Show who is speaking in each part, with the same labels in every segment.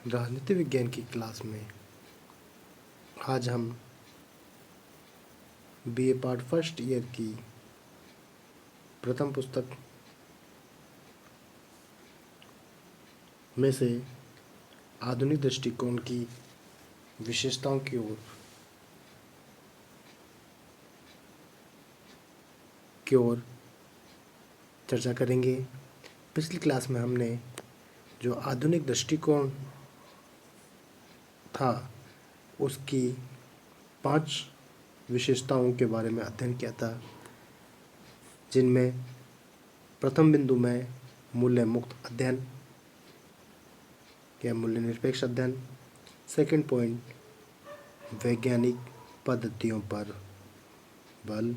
Speaker 1: राजनीति विज्ञान की क्लास में आज हम बीए पार्ट फर्स्ट ईयर की प्रथम पुस्तक में से आधुनिक दृष्टिकोण की विशेषताओं की ओर चर्चा करेंगे। पिछली क्लास में हमने जो आधुनिक दृष्टिकोण था उसकी 5 विशेषताओं के बारे में अध्ययन किया था, जिनमें प्रथम बिंदु में मूल्य मुक्त अध्ययन या मूल्य निरपेक्ष अध्ययन, सेकंड पॉइंट वैज्ञानिक पद्धतियों पर बल,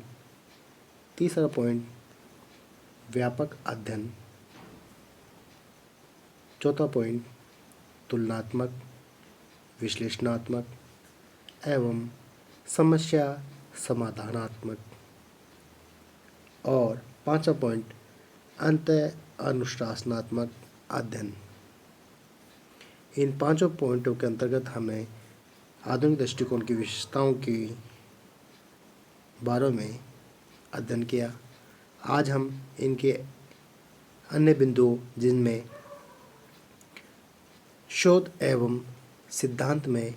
Speaker 1: तीसरा पॉइंट व्यापक अध्ययन, चौथा पॉइंट तुलनात्मक विश्लेषणात्मक एवं समस्या समाधानात्मक, और पांचवा पॉइंट अंतः अनुशासनात्मक अध्ययन। इन पांचों पॉइंटों के अंतर्गत हमें आधुनिक दृष्टिकोण की विशेषताओं के बारे में अध्ययन किया। आज हम इनके अन्य बिंदुओं, जिनमें शोध एवं सिद्धांत में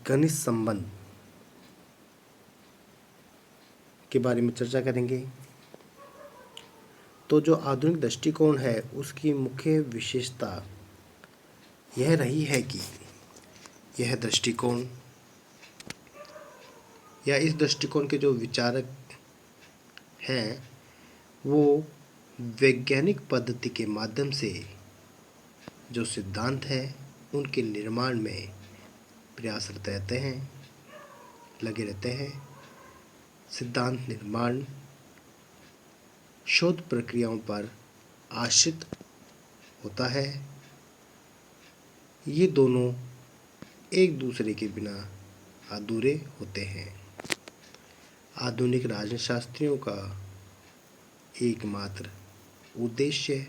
Speaker 1: घनिष्ठ संबंध के बारे में चर्चा करेंगे। तो जो आधुनिक दृष्टिकोण है उसकी मुख्य विशेषता यह रही है कि यह दृष्टिकोण या इस दृष्टिकोण के जो विचारक हैं वो वैज्ञानिक पद्धति के माध्यम से जो सिद्धांत है उनके निर्माण में प्रयासरत रहते हैं, लगे रहते हैं। सिद्धांत निर्माण शोध प्रक्रियाओं पर आश्रित होता है। ये दोनों एक दूसरे के बिना अधूरे होते हैं। आधुनिक राजनीतिशास्त्रियों का एकमात्र उद्देश्य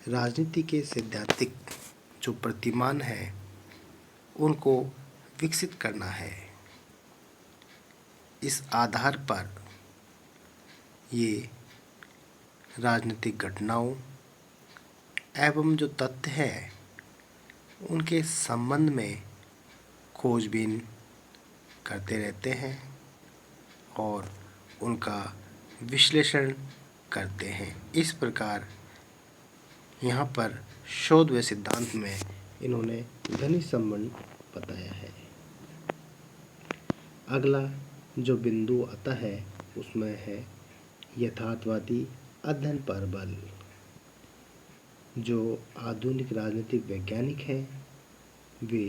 Speaker 1: राजनीति के सैद्धांतिक जो प्रतिमान है उनको विकसित करना है। इस आधार पर ये राजनीतिक घटनाओं एवं जो तथ्य हैं उनके संबंध में खोजबीन करते रहते हैं और उनका विश्लेषण करते हैं। इस प्रकार यहाँ पर शोध व सिद्धांत में इन्होंने घनिष्ठ संबंध बताया है। अगला जो बिंदु आता है उसमें है यथार्थवादी अध्ययन पर बल। जो आधुनिक राजनीतिक वैज्ञानिक हैं वे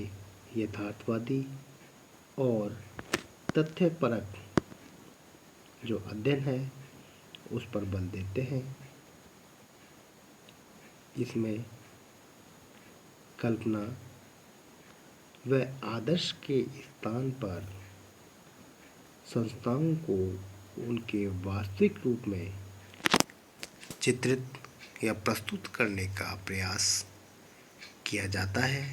Speaker 1: यथार्थवादी और तथ्यपरक जो अध्ययन है उस पर बल देते हैं। इसमें कल्पना व आदर्श के स्थान पर संस्थाओं को उनके वास्तविक रूप में चित्रित या प्रस्तुत करने का प्रयास किया जाता है।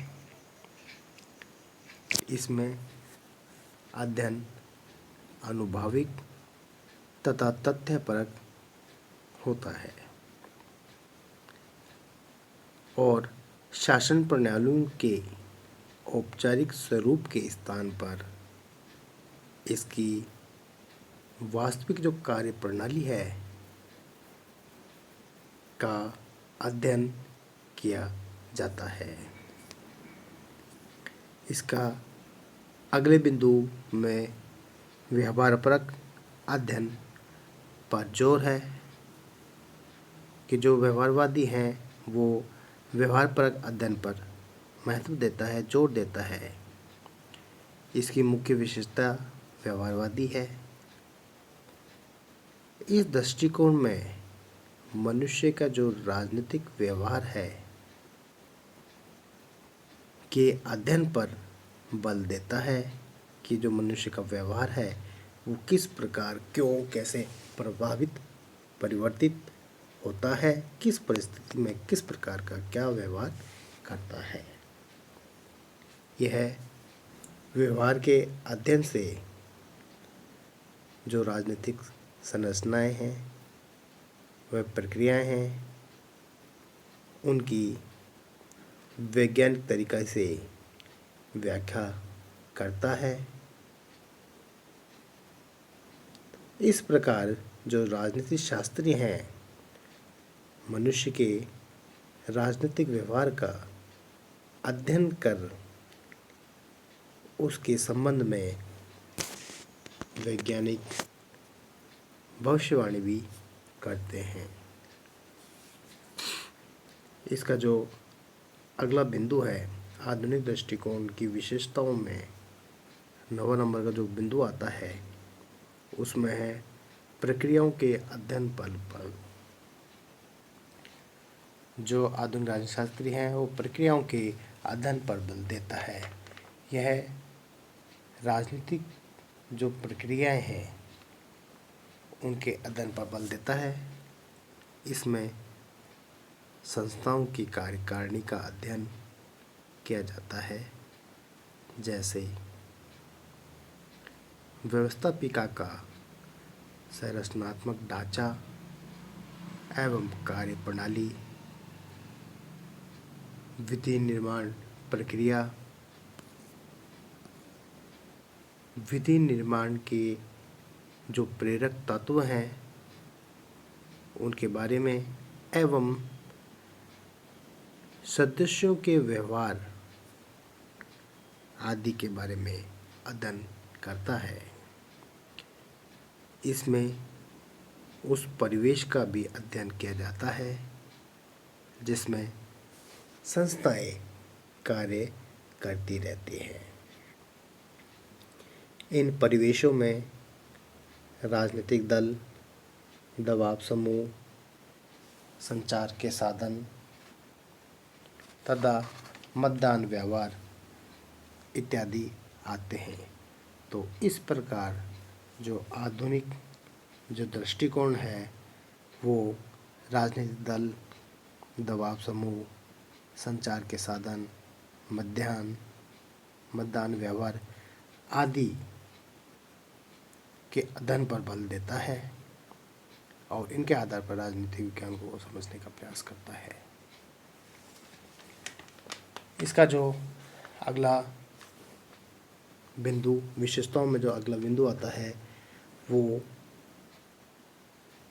Speaker 1: इसमें अध्ययन आनुभविक तथा तथ्यपरक होता है और शासन प्रणालियों के औपचारिक स्वरूप के स्थान पर इसकी वास्तविक जो कार्य प्रणाली है का अध्ययन किया जाता है। इसका अगले बिंदु में व्यवहारपरक अध्ययन पर जोर है कि जो व्यवहारवादी हैं वो व्यवहारपरक अध्ययन पर महत्व देता है, जोर देता है। इसकी मुख्य विशेषता व्यवहारवादी है। इस दृष्टिकोण में मनुष्य का जो राजनीतिक व्यवहार है के अध्ययन पर बल देता है कि जो मनुष्य का व्यवहार है वो किस प्रकार, क्यों, कैसे प्रभावित, परिवर्तित होता है, किस परिस्थिति में किस प्रकार का क्या व्यवहार करता है। यह व्यवहार के अध्ययन से जो राजनीतिक संरचनाएं हैं, वह प्रक्रियाएं हैं, उनकी वैज्ञानिक तरीक़े से व्याख्या करता है। इस प्रकार जो राजनीति शास्त्री हैं, मनुष्य के राजनीतिक व्यवहार का अध्ययन कर उसके संबंध में वैज्ञानिक भविष्यवाणी भी करते हैं। इसका जो अगला बिंदु है, आधुनिक दृष्टिकोण की विशेषताओं में 9वां नंबर का जो बिंदु आता है, उसमें है प्रक्रियाओं के अध्ययन पर। जो आधुनिक राजनीतिशास्त्री हैं, वो प्रक्रियाओं के अध्ययन पर बल देता है। यह राजनीतिक जो प्रक्रियाएं हैं, उनके अध्ययन पर बल देता है। इसमें संस्थाओं की कार्यकारिणी का अध्ययन किया जाता है, जैसे व्यवस्थापिका का संरचनात्मक ढांचा एवं कार्यप्रणाली, विधि निर्माण प्रक्रिया, विधि निर्माण के जो प्रेरक तत्व हैं उनके बारे में, एवं सदस्यों के व्यवहार आदि के बारे में अध्ययन करता है। इसमें उस परिवेश का भी अध्ययन किया जाता है जिसमें संस्थाएं कार्य करती रहती हैं। इन परिवेशों में राजनीतिक दल, दबाव समूह, संचार के साधन तथा मतदान व्यवहार इत्यादि आते हैं। तो इस प्रकार जो आधुनिक जो दृष्टिकोण है, वो राजनीतिक दल, दबाव समूह, संचार के साधन, मतदान व्यवहार आदि के अध्ययन पर बल देता है और इनके आधार पर राजनीतिक विज्ञान को समझने का प्रयास करता है। इसका जो अगला बिंदु, विशेषताओं में जो अगला बिंदु आता है, वो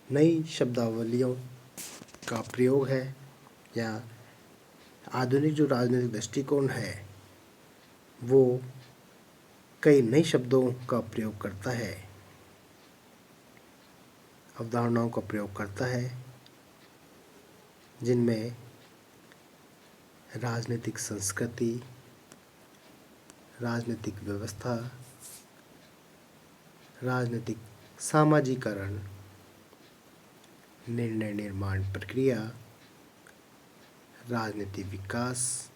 Speaker 1: नई शब्दावलियों का प्रयोग है, या आधुनिक जो राजनीतिक दृष्टिकोण है वो कई नए शब्दों का प्रयोग करता है, अवधारणाओं का प्रयोग करता है, जिनमें राजनीतिक संस्कृति, राजनीतिक व्यवस्था, राजनीतिक सामाजिकरण, निर्णय निर्माण प्रक्रिया, राजनीति विकास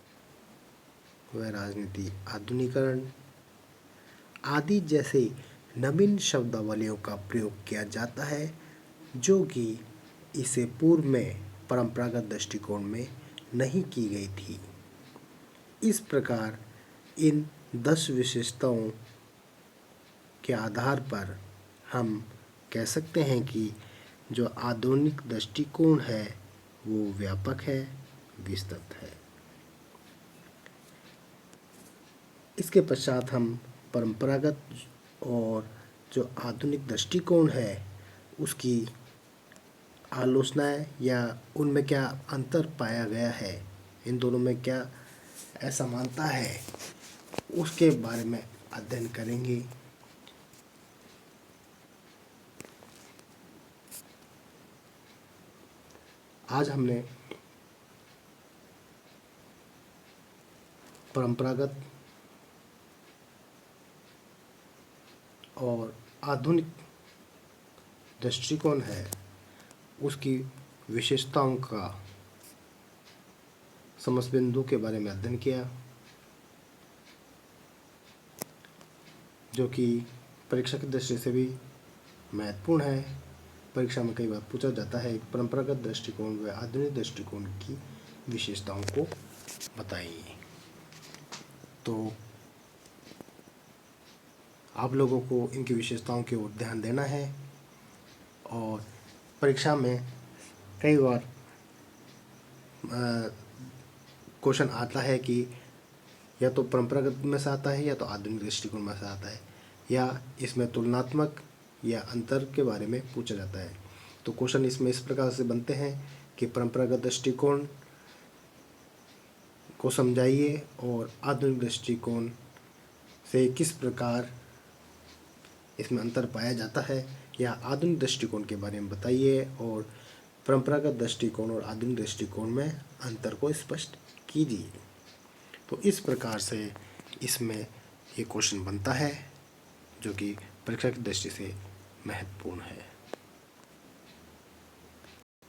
Speaker 1: व राजनीति आधुनिकरण आदि जैसे नवीन शब्दावलियों का प्रयोग किया जाता है, जो कि इसे पूर्व में परंपरागत दृष्टिकोण में नहीं की गई थी। इस प्रकार इन 10 विशेषताओं के आधार पर हम कह सकते हैं कि जो आधुनिक दृष्टिकोण है वो व्यापक है, विस्तृत है। इसके पश्चात हम परंपरागत और जो आधुनिक दृष्टिकोण है उसकी आलोचनाएं या उनमें क्या अंतर पाया गया है, इन दोनों में क्या असमानता है, उसके बारे में अध्ययन करेंगे। आज हमने परंपरागत और आधुनिक दृष्टिकोण है उसकी विशेषताओं का समस्त बिंदु के बारे में अध्ययन किया, जो कि परीक्षा की दृष्टि से भी महत्वपूर्ण है। परीक्षा में कई बार पूछा जाता है, परंपरागत दृष्टिकोण व आधुनिक दृष्टिकोण की विशेषताओं को बताइए। तो आप लोगों को इनकी विशेषताओं की ओर ध्यान देना है। और परीक्षा में कई बार क्वेश्चन आता है कि या तो परंपरागत में से आता है या तो आधुनिक दृष्टिकोण में से आता है, या इसमें तुलनात्मक या अंतर के बारे में पूछा जाता है। तो क्वेश्चन इसमें इस प्रकार से बनते हैं कि परंपरागत दृष्टिकोण को समझाइए और आधुनिक दृष्टिकोण से किस प्रकार इसमें अंतर पाया जाता है, या आधुनिक दृष्टिकोण के बारे में बताइए और परंपरागत दृष्टिकोण और आधुनिक दृष्टिकोण में अंतर को स्पष्ट कीजिए। तो इस प्रकार से इसमें ये क्वेश्चन बनता है जो कि परीक्षा की दृष्टि से महत्वपूर्ण है।